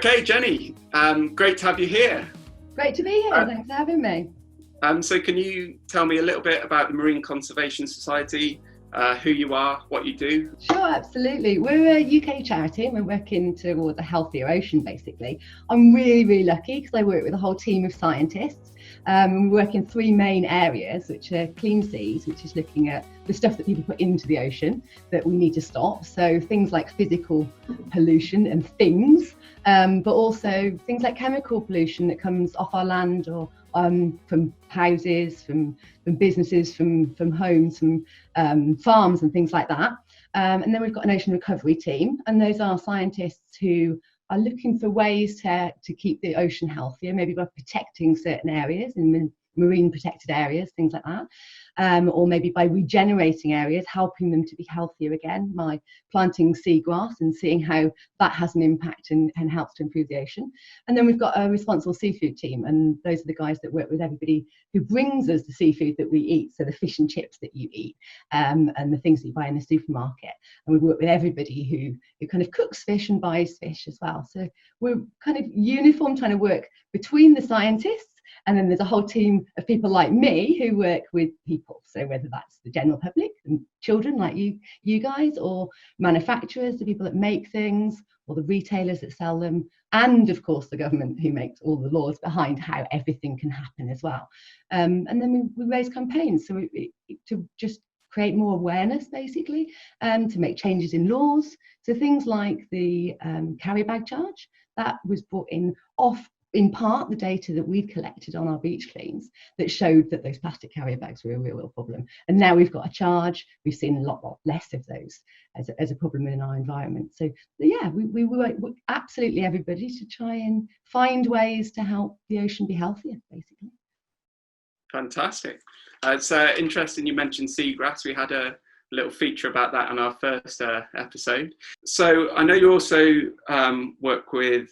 Okay, Jenny, great to have you here. Great to be here, thanks for having me. So can you tell me a little bit about the Marine Conservation Society, who you are, what you do? Sure, absolutely. We're a UK charity and we're working towards a healthier ocean, basically. I'm really lucky because I work with a whole team of scientists. We work in three main areas, which are clean seas, which is looking at the stuff that people put into the ocean that we need to stop. So things like physical pollution and things, but also things like chemical pollution that comes off our land or from houses, from businesses, from homes, from farms and things like that. And then we've got an ocean recovery team, and those are scientists who are looking for ways to keep the ocean healthier, maybe by protecting certain areas in marine protected areas, things like that, or maybe by regenerating areas, helping them to be healthier again by planting seagrass and seeing how that has an impact and helps to improve the ocean. And then we've got a responsible seafood team, and those are the guys that work with everybody who brings us the seafood that we eat, so the fish and chips that you eat, and the things that you buy in the supermarket. And we work with everybody who kind of cooks fish and buys fish as well. So we're kind of uniform, trying to work between the scientists. And then there's a whole team of people like me who work with people. So whether that's the general public and children like you guys, or manufacturers, the people that make things, or the retailers that sell them, and of course the government who makes all the laws behind how everything can happen as well. And then we raise campaigns to just create more awareness, basically, to make changes in laws. So things like the carry bag charge, that was brought in part the data that we'd collected on our beach cleans that showed that those plastic carrier bags were a real problem. And now we've got a charge. We've seen a lot less of those as a problem in our environment. So yeah, we work with absolutely everybody to try and find ways to help the ocean be healthier, basically. Fantastic. It's interesting you mentioned seagrass. We had a little feature about that on our first episode. So I know you also work with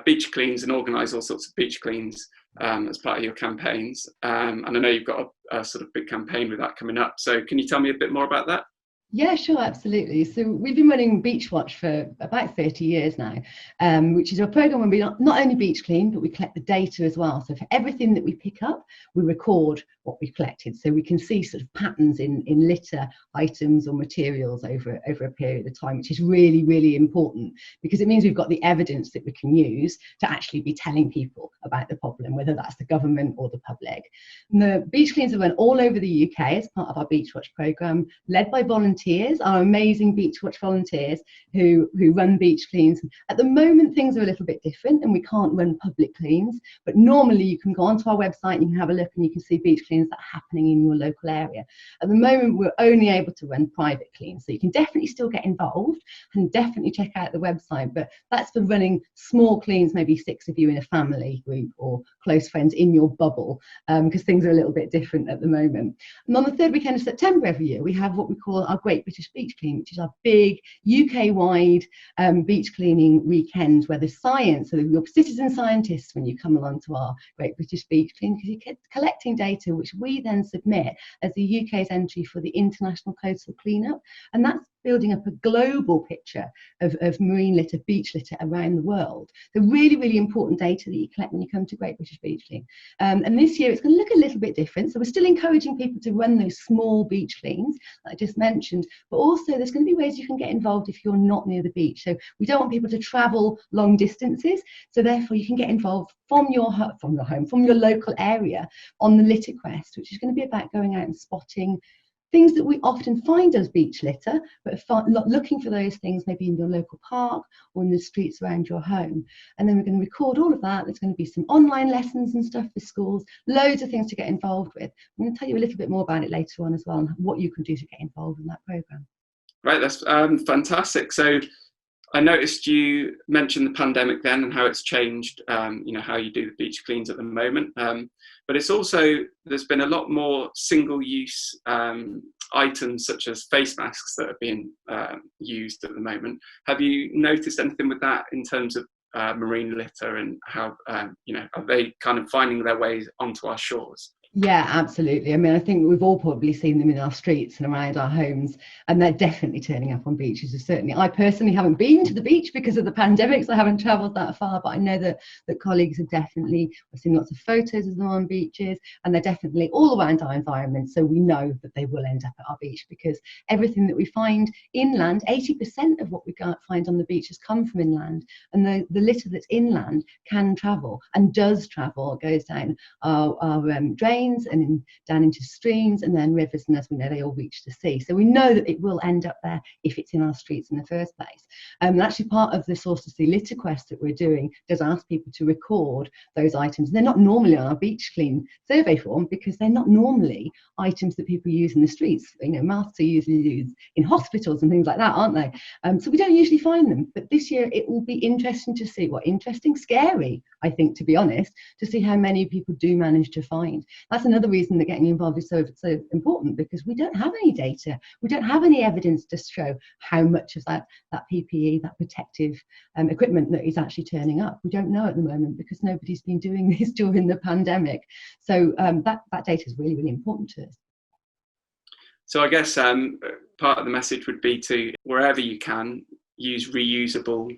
beach cleans and organise all sorts of beach cleans as part of your campaigns. And I know you've got a sort of big campaign with that coming up. So can you tell me a bit more about that? Yeah, sure, absolutely. So we've been running Beach Watch for about 30 years now, which is a programme where we not only beach clean, but we collect the data as well. So for everything that we pick up, we record what we've collected. So we can see sort of patterns in litter items or materials over a period of time, which is really important, because it means we've got the evidence that we can use to actually be telling people about the problem, whether that's the government or the public. And the beach cleans are run all over the UK as part of our Beach Watch programme, led by volunteers, our amazing Beach Watch volunteers who run beach cleans. At the moment, things are a little bit different and we can't run public cleans, but normally you can go onto our website and you can have a look and you can see beach cleans that are happening in your local area. At the moment, we're only able to run private cleans, so you can definitely still get involved and definitely check out the website, but that's for running small cleans, maybe 6 of you in a family group or close friends in your bubble, because things are a little bit different at the moment. And on the third weekend of September every year, we have what we call our Great British Beach Clean, which is our big UK-wide beach cleaning weekend, where the science, so your citizen scientists, when you come along to our Great British Beach Clean, because you're collecting data which we then submit as the UK's entry for the International Coastal Cleanup, and that's building up a global picture of marine litter, beach litter around the world. So really important data that you collect when you come to Great British Beach Clean. And this year it's going to look a little bit different. So we're still encouraging people to run those small beach cleans that I just mentioned, but also there's going to be ways you can get involved if you're not near the beach. So we don't want people to travel long distances. So therefore you can get involved from your home, from your local area on the litter quest, which is going to be about going out and spotting things that we often find as beach litter, but looking for those things maybe in your local park or in the streets around your home. And then we're going to record all of that. There's going to be some online lessons and stuff for schools, loads of things to get involved with. I'm going to tell you a little bit more about it later on as well, and what you can do to get involved in that programme. Right, that's fantastic. So I noticed you mentioned the pandemic then and how it's changed, how you do the beach cleans at the moment. But it's also, there's been a lot more single-use items such as face masks that are being used at the moment. Have you noticed anything with that in terms of marine litter and how, are they kind of finding their ways onto our shores? Yeah, absolutely. I mean, I think we've all probably seen them in our streets and around our homes, and they're definitely turning up on beaches. Certainly, I personally haven't been to the beach because of the pandemic, so I haven't travelled that far. But I know that colleagues have definitely. I've seen lots of photos of them on beaches, and they're definitely all around our environment. So we know that they will end up at our beach, because everything that we find inland, 80% of what we find on the beach has come from inland, and the litter that's inland can travel and does travel. It goes down our drains and down into streams and then rivers, and as we know, they all reach the sea. So we know that it will end up there if it's in our streets in the first place. And actually, part of the Source to Sea litter quest that we're doing does ask people to record those items. They're not normally on our beach clean survey form, because they're not normally items that people use in the streets. You know, masks are usually used in hospitals and things like that, aren't they? So we don't usually find them. But this year it will be interesting to see scary, I think, to be honest, to see how many people do manage to find. That's another reason that getting involved is so important, because we don't have any data, we don't have any evidence to show how much of that PPE, that protective equipment, that is actually turning up. We don't know at the moment, because nobody's been doing this during the pandemic. So that data is really, really important to us. So I guess part of the message would be to, wherever you can, use reusable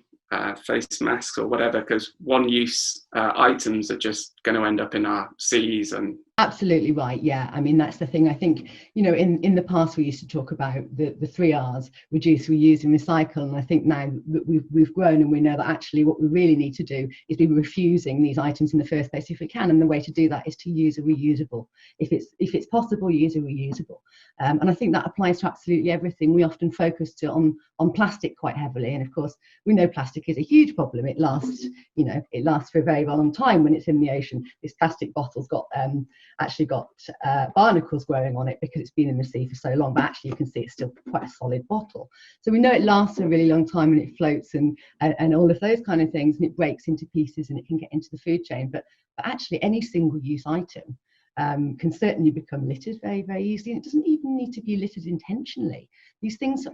face masks or whatever, because one-use items are just going to end up in our seas. And absolutely right. Yeah, I mean, that's the thing. I think, you know, in the past we used to talk about the 3Rs: reduce, reuse and recycle, and I think now that we've grown and we know that actually what we really need to do is be refusing these items in the first place if we can, and the way to do that is to use a reusable. If it's possible, use a reusable. And I think that applies to absolutely everything. We often focus on plastic quite heavily, and of course we know plastic is a huge problem. It lasts for a very long time when it's in the ocean. This plastic bottle's got actually got barnacles growing on it because it's been in the sea for so long, but actually you can see it's still quite a solid bottle. So we know it lasts a really long time, and it floats and all of those kind of things, and it breaks into pieces and it can get into the food chain. But actually any single-use item can certainly become littered very, very easily. And it doesn't even need to be littered intentionally. These things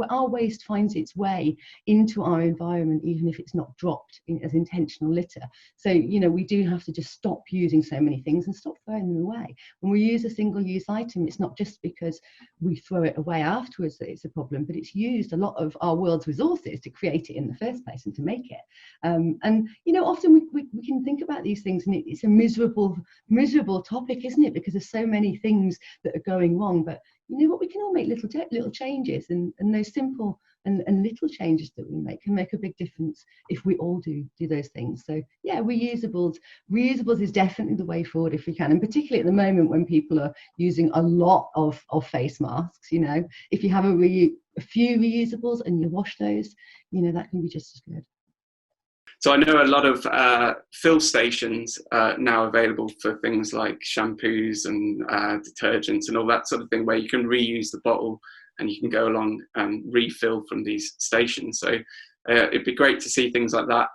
our waste finds its way into our environment, even if it's not dropped as intentional litter. So, you know, we do have to just stop using so many things and stop throwing them away. When we use a single-use item, it's not just because we throw it away afterwards that it's a problem, but it's used a lot of our world's resources to create it in the first place and to make it. And, you know, often we can think about these things, and it's a miserable topic, isn't it? Because there's so many things that are going wrong. But you know what, we can all make little changes, and those simple and little changes that we make can make a big difference if we all do those things. So yeah, reusables is definitely the way forward if we can, and particularly at the moment when people are using a lot of face masks. You know, if you have a few reusables and you wash those, you know, that can be just as good. So I know a lot of fill stations are now available for things like shampoos and detergents and all that sort of thing, where you can reuse the bottle and you can go along and refill from these stations. So it'd be great to see things like that,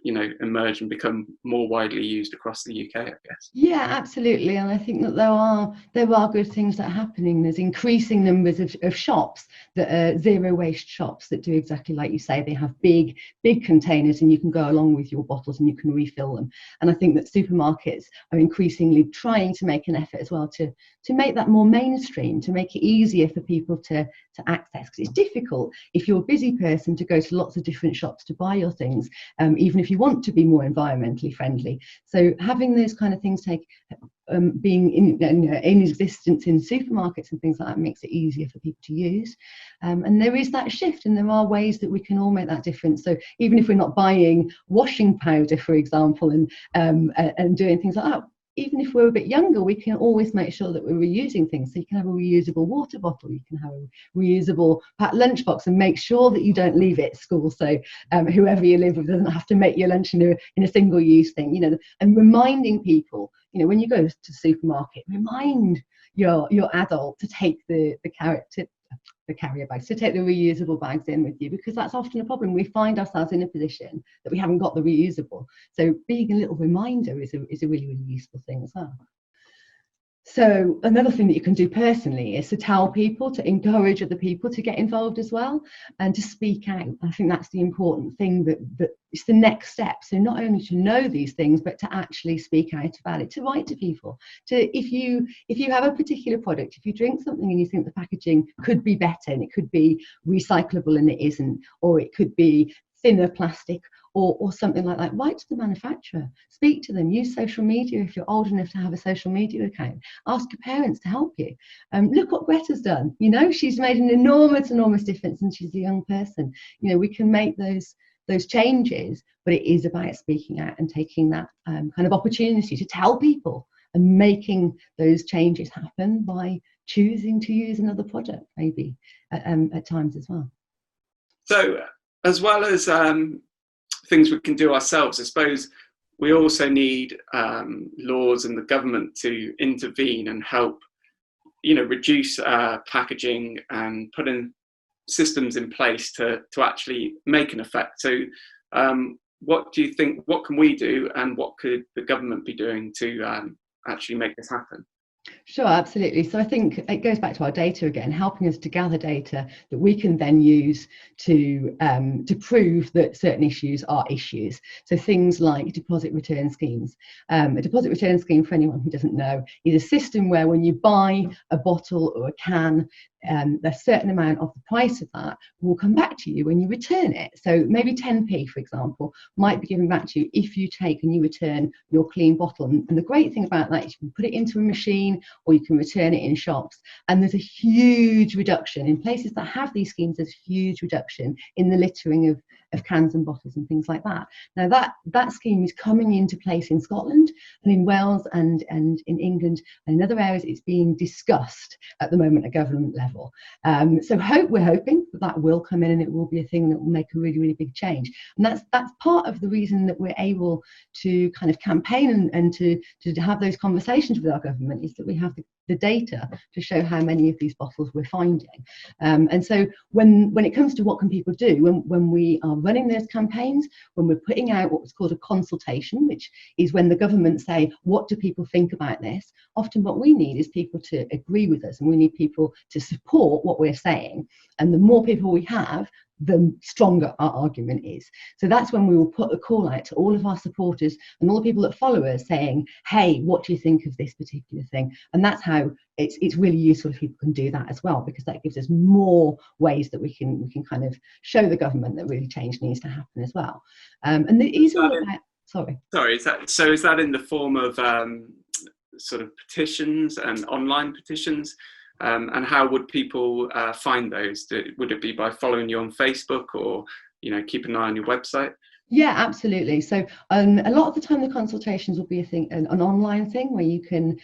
you know, emerge and become more widely used across the UK, I guess. Yeah, absolutely. And I think that there are good things that are happening. There's increasing numbers of shops that are zero waste shops that do exactly like you say. They have big containers, and you can go along with your bottles and you can refill them. And I think that supermarkets are increasingly trying to make an effort as well to make that more mainstream, to make it easier for people to access, because it's difficult if you're a busy person to go to lots of different shops to buy your things, even if you want to be more environmentally friendly. So having those kind of things being in existence in supermarkets and things like that makes it easier for people to use. And there is that shift, and there are ways that we can all make that difference. So even if we're not buying washing powder, for example, and doing things like that, even if we're a bit younger, we can always make sure that we're reusing things. So you can have a reusable water bottle, you can have a reusable packed lunchbox, and make sure that you don't leave it at school. So whoever you live with doesn't have to make your lunch in a single-use thing, you know. And reminding people, you know, when you go to the supermarket, remind your adult to take the carrier bags, to take the reusable bags in with you, because that's often a problem. We find ourselves in a position that we haven't got the reusable. So being a little reminder is a really, really useful thing as well. So another thing that you can do personally is to tell people, to encourage other people to get involved as well, and to speak out. I think that's the important thing, that it's the next step. So not only to know these things, but to actually speak out about it, to write to people. To if you have a particular product, if you drink something and you think the packaging could be better and it could be recyclable and it isn't, or it could be thinner plastic, or something like that, write to the manufacturer, speak to them, use social media if you're old enough to have a social media account, ask your parents to help you. Look what Greta's done, you know, she's made an enormous difference and she's a young person. You know, we can make those changes, but it is about speaking out and taking that kind of opportunity to tell people and making those changes happen by choosing to use another product maybe at times as well. So as well as things we can do ourselves, I suppose we also need laws and the government to intervene and help, you know, reduce packaging and put in systems in place to actually make an effect. So what do you think, what can we do and what could the government be doing to actually make this happen? Sure, absolutely. So I think it goes back to our data again, helping us to gather data that we can then use to prove that certain issues are issues. So things like deposit return schemes. A deposit return scheme, for anyone who doesn't know, is a system where when you buy a bottle or a can, a certain amount of the price of that will come back to you when you return it. So maybe 10p, for example, might be given back to you if you take and you return your clean bottle. And the great thing about that is you can put it into a machine or you can return it in shops. And there's a huge reduction in places that have these schemes. There's a huge reduction in the littering of cans and bottles and things like that. Now that scheme is coming into place in Scotland and in Wales and in England and in other areas. It's being discussed at the moment at government level. So we're hoping that will come in and it will be a thing that will make a really big change. And that's part of the reason that we're able to kind of campaign and to have those conversations with our government, is that we have the data to show how many of these bottles we're finding. And so when it comes to what can people do, when we are running those campaigns, when we're putting out what's called a consultation, which is when the government say, what do people think about this? Often what we need is people to agree with us, and we need people to support what we're saying. And the more people we have, the stronger our argument is. So that's when we will put a call out to all of our supporters and all the people that follow us saying, hey, what do you think of this particular thing? And that's how it's really useful if people can do that as well, because that gives us more ways that we can kind of show the government that really change needs to happen as well. And it is all about, sorry, is that in the form of sort of petitions and online petitions? And how would people find those? Would it be by following you on Facebook, or, you know, keep an eye on your website? Yeah, absolutely. So a lot of the time the consultations will be an online thing where you can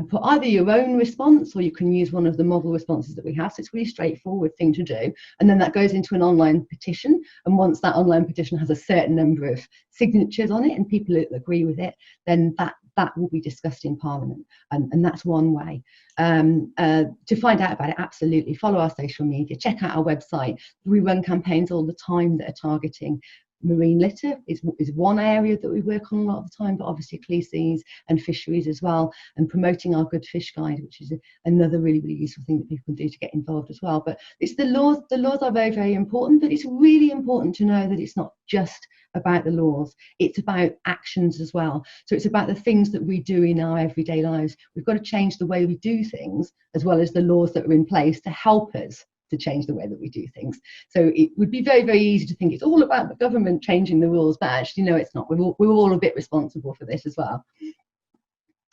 put either your own response or you can use one of the model responses that we have. So it's a really straightforward thing to do. And then that goes into an online petition. And once that online petition has a certain number of signatures on it and people agree with it, then that will be discussed in Parliament. And that's one way. To find out about it, absolutely follow our social media, check out our website. We run campaigns all the time that are targeting marine litter is one area that we work on a lot of the time, but obviously clean and fisheries as well, and promoting our Good Fish Guide, which is another really useful thing that people can do to get involved as well. But it's the laws are very important, but it's really important to know that it's not just about the laws, it's about actions as well. So it's about the things that we do in our everyday lives. We've got to change the way we do things as well as the laws that are in place to help us to change the way that we do things. So it would be very easy to think it's all about the government changing the rules, but actually no, it's not. We're all a bit responsible for this as well.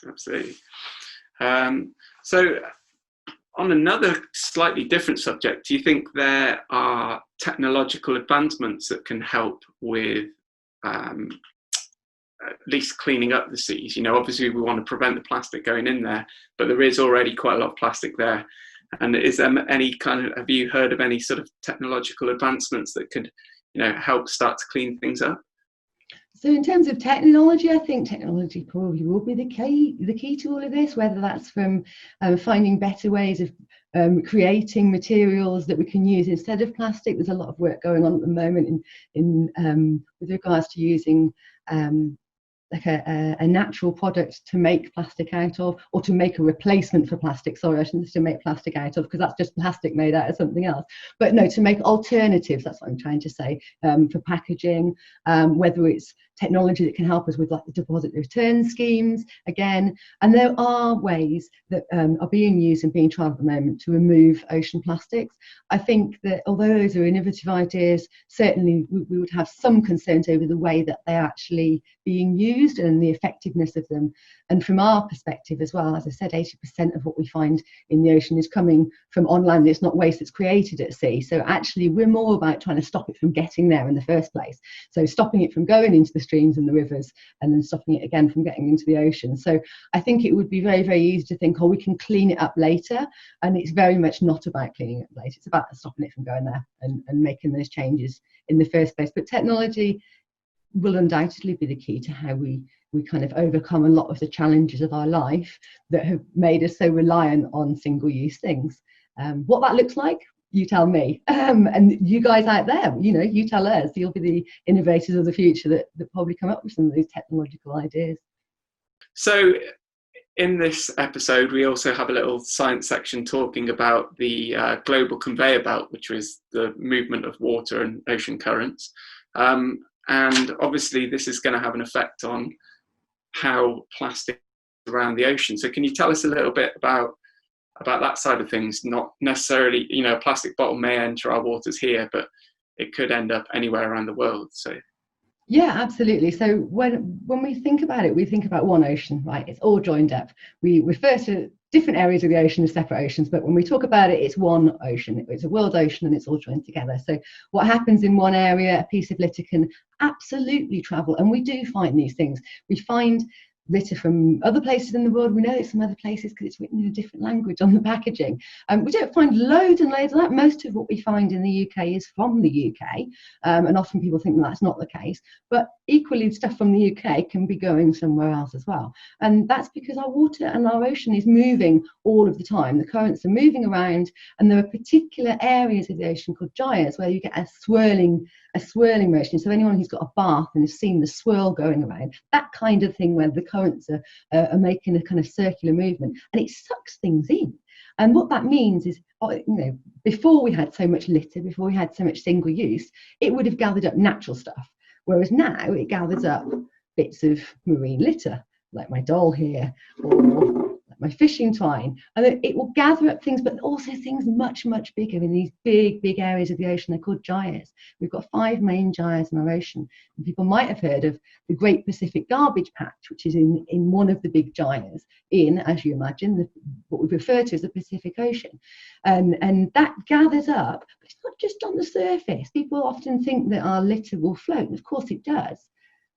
Absolutely. So on another slightly different subject, do you think there are technological advancements that can help with at least cleaning up the seas? You know, obviously we want to prevent the plastic going in there, but there is already quite a lot of plastic there. And is there any have you heard of any sort of technological advancements that could, you know, help start to clean things up? So in terms of technology, I think technology probably will be the key to all of this, whether that's from finding better ways of creating materials that we can use instead of plastic. There's a lot of work going on at the moment in with regards to using like a natural product to make plastic out of, or to make a replacement for plastic. Sorry, I shouldn't say to make plastic out of, because that's just plastic made out of something else. But no, to make alternatives, that's what I'm trying to say, for packaging, whether it's technology that can help us with like the deposit return schemes again. And there are ways that are being used and being trialled at the moment to remove ocean plastics. I think that although those are innovative ideas, certainly we would have some concerns over the way that they're actually being used and the effectiveness of them. And from our perspective as well, as I said, 80% of what we find in the ocean is coming from on land. It's not waste that's created at sea. So actually we're more about trying to stop it from getting there in the first place. So stopping it from going into the streams and the rivers, and then stopping it again from getting into the ocean. So I think it would be very, very easy to think, oh, we can clean it up later. And it's very much not about cleaning it up later. It's about stopping it from going there and making those changes in the first place. But technology will undoubtedly be the key to how we kind of overcome a lot of the challenges of our life that have made us so reliant on single-use things. What that looks like, you tell me, and you guys out there, you tell us. You'll be the innovators of the future that probably come up with some of these technological ideas. So in this episode, we also have a little science section talking about the global conveyor belt, which was the movement of water and ocean currents. And obviously this is going to have an effect on how plastic around the ocean. So can you tell us a little bit about that side of things? Not necessarily, a plastic bottle may enter our waters here, but it could end up anywhere around the world. So yeah, absolutely. So when we think about it, we think about one ocean, right? It's all joined up. We refer to different areas of the ocean as separate oceans, but when we talk about it, it's one ocean. It's a world ocean and it's all joined together. So what happens in one area, a piece of litter can absolutely travel. And we do find these things. We find litter from other places in the world. We know it's from other places because it's written in a different language on the packaging. We don't find loads and loads of that. Most of what we find in the UK is from the UK, and often people think that's not the case. But equally, stuff from the UK can be going somewhere else as well. And that's because our water and our ocean is moving all of the time. The currents are moving around, and there are particular areas of the ocean called gyres where you get a swirling motion. So anyone who's got a bath and has seen the swirl going around, that kind of thing where the currents are making a kind of circular movement, and it sucks things in. And what that means is, before we had so much litter, before we had so much single use, it would have gathered up natural stuff. Whereas now it gathers up bits of marine litter, like my doll here, or my fishing twine, and it will gather up things, but also things much, much bigger in these big areas of the ocean. They're called gyres. We've got 5 main gyres in our ocean. And people might have heard of the Great Pacific Garbage Patch, which is in one of the big gyres in, as you imagine, what we refer to as the Pacific Ocean. And that gathers up, but it's not just on the surface. People often think that our litter will float, and of course it does.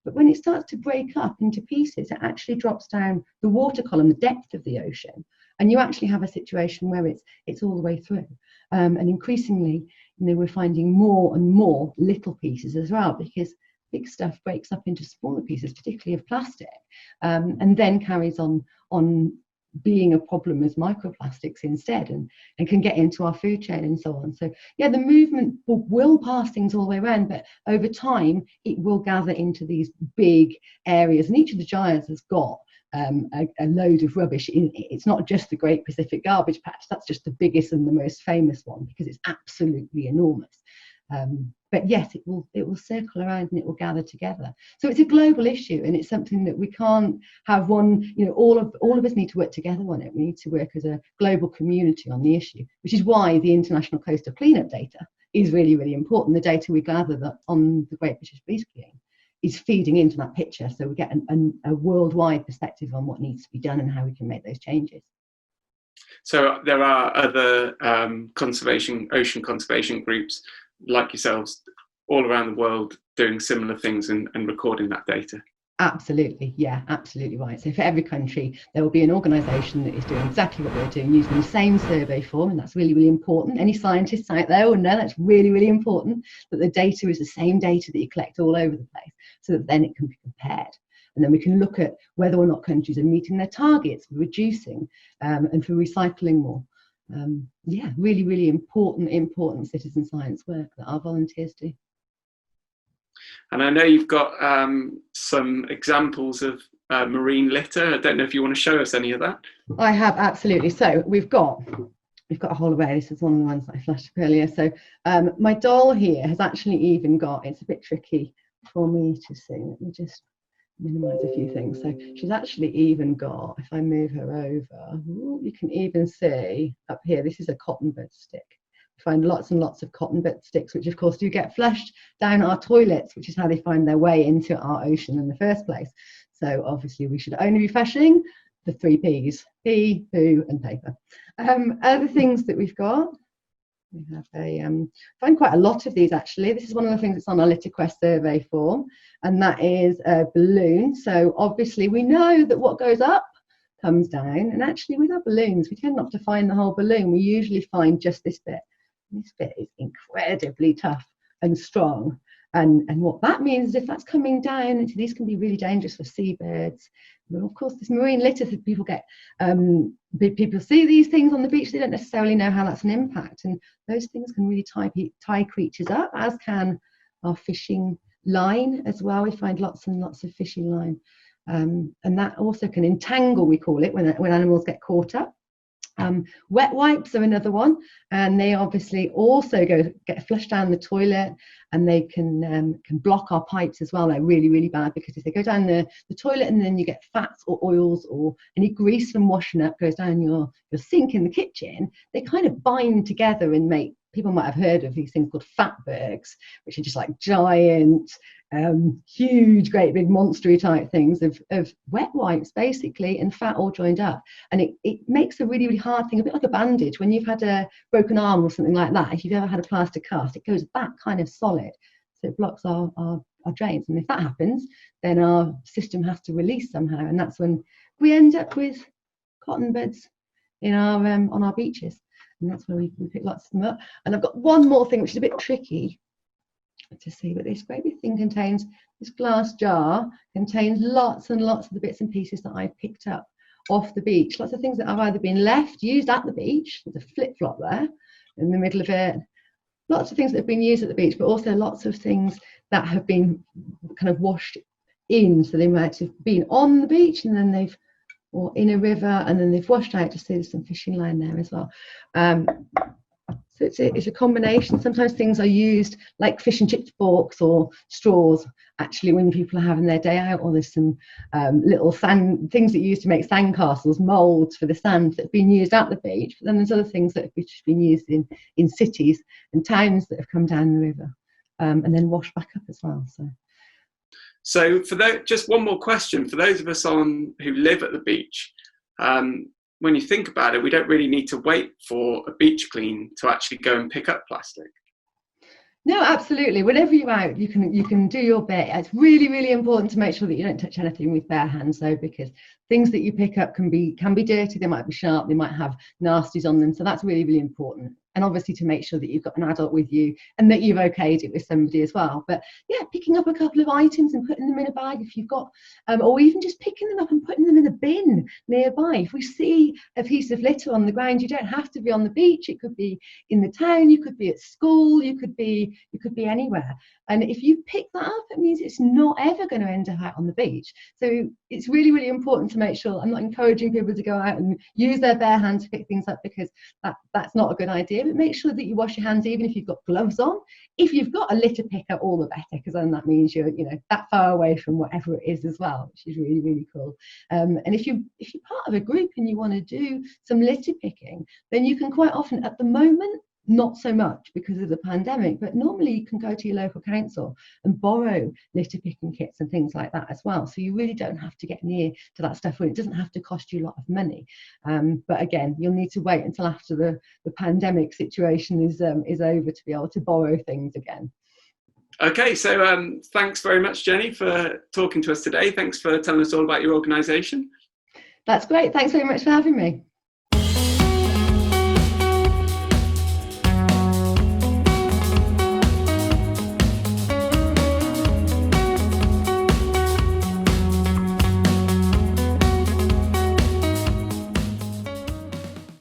But when it starts to break up into pieces, it actually drops down the water column, the depth of the ocean. And you actually have a situation where it's all the way through. And increasingly, we're finding more and more little pieces as well, because big stuff breaks up into smaller pieces, particularly of plastic, and then carries on being a problem as microplastics instead, and can get into our food chain and so on. So yeah, the movement will pass things all the way around, but over time it will gather into these big areas, and each of the gyres has got a load of rubbish in it. It's not just the Great Pacific Garbage Patch. That's just the biggest and the most famous one because it's absolutely enormous. But yes, it will circle around and it will gather together. So it's a global issue, and it's something that we can't have one, all of us need to work together on it. We need to work as a global community on the issue, which is why the International Coastal Cleanup data is really, really important. The data we gather that on the Great British Fleece Cleaning is feeding into that picture, so we get a worldwide perspective on what needs to be done and how we can make those changes. So there are other ocean conservation groups like yourselves all around the world doing similar things and recording that data? Absolutely, yeah, absolutely right. So for every country, there will be an organisation that is doing exactly what we're doing, using the same survey form, and that's really, really important. Any scientists out there will know that's really, really important, that the data is the same data that you collect all over the place, so that then it can be compared. And then we can look at whether or not countries are meeting their targets for reducing and for recycling more. Yeah, really, really important citizen science work that our volunteers do. And I know you've got some examples of marine litter. I don't know if you want to show us any of that. I have, absolutely. So we've got a whole array. This is one of the ones that I flashed up earlier. So my doll here has actually even got, it's a bit tricky for me to see. Let me just minimize a few things. So she's actually even got, if I move her over, you can even see up here, this is a cotton bud stick. We find lots and lots of cotton bud sticks, which of course do get flushed down our toilets, which is how they find their way into our ocean in the first place. So obviously we should only be flushing the 3 P's: pee, poo and paper. Other things that we've got, we have find quite a lot of these actually. This is one of the things that's on our Litter Quest survey form, and that is a balloon. So obviously we know that what goes up comes down, and actually with our balloons we tend not to find the whole balloon. We usually find just this bit. This bit is incredibly tough and strong, and what that means is if that's coming down, and these can be really dangerous for seabirds. Well, of course, this marine litter that people get, people see these things on the beach, they don't necessarily know how that's an impact, and those things can really tie creatures up, as can our fishing line as well. We find lots and lots of fishing line, and that also can entangle, we call it, when animals get caught up. Wet wipes are another one, and they obviously also get flushed down the toilet, and they can block our pipes as well. They're really, really bad, because if they go down the toilet and then you get fats or oils or any grease from washing up goes down your sink in the kitchen, they kind of bind together and make, people might have heard of these things called fatbergs, which are just like giant, huge, great big monstery type things of wet wipes basically, and fat all joined up. And it makes a really, really hard thing, a bit like a bandage. When you've had a broken arm or something like that, if you've ever had a plaster cast, it goes that kind of solid. So it blocks our drains. And if that happens, then our system has to release somehow. And that's when we end up with cotton buds in our on our beaches. And that's where we pick lots of them up. And I've got one more thing which is a bit tricky to see, but this great big thing contains, this glass jar contains lots and lots of the bits and pieces that I've picked up off the beach. Lots of things that have either been used at the beach, there's a flip-flop there in the middle of it, lots of things that have been used at the beach, but also lots of things that have been kind of washed in. So they might have been on the beach and then or in a river, and then they've washed out. Just see there's some fishing line there as well. So it's a combination. Sometimes things are used like fish and chips forks or straws, actually, when people are having their day out, or there's some little sand things that you use to make sand castles, moulds for the sand that have been used at the beach. But then there's other things that have just been used in cities and towns that have come down the river and then washed back up as well. So for just one more question, for those of us who live at the beach, when you think about it, we don't really need to wait for a beach clean to actually go and pick up plastic. No, absolutely. Whenever you're out, you can do your bit. It's really, really important to make sure that you don't touch anything with bare hands, though, because things that you pick up can be dirty. They might be sharp. They might have nasties on them. So that's really, really important. And obviously to make sure that you've got an adult with you and that you've okayed it with somebody as well. But yeah, picking up a couple of items and putting them in a bag if you've got, or even just picking them up and putting them in a bin nearby. If we see a piece of litter on the ground, you don't have to be on the beach. It could be in the town, you could be at school, you could be anywhere. And if you pick that up, it means it's not ever going to end up out on the beach. So it's really, really important to make sure. I'm not encouraging people to go out and use their bare hands to pick things up, because that's not a good idea. But make sure that you wash your hands, even if you've got gloves on. If you've got a litter picker, all the better, because then that means you're that far away from whatever it is as well, which is really, really cool. And if you're part of a group and you want to do some litter picking, then you can quite often, at the moment, not so much because of the pandemic, but normally you can go to your local council and borrow litter picking kits and things like that as well. So you really don't have to get near to that stuff, when it doesn't have to cost you a lot of money. But again, you'll need to wait until after the pandemic situation is over to be able to borrow things again. Okay, so thanks very much, Jenny, for talking to us today. Thanks for telling us all about your organisation. That's great. Thanks very much for having me.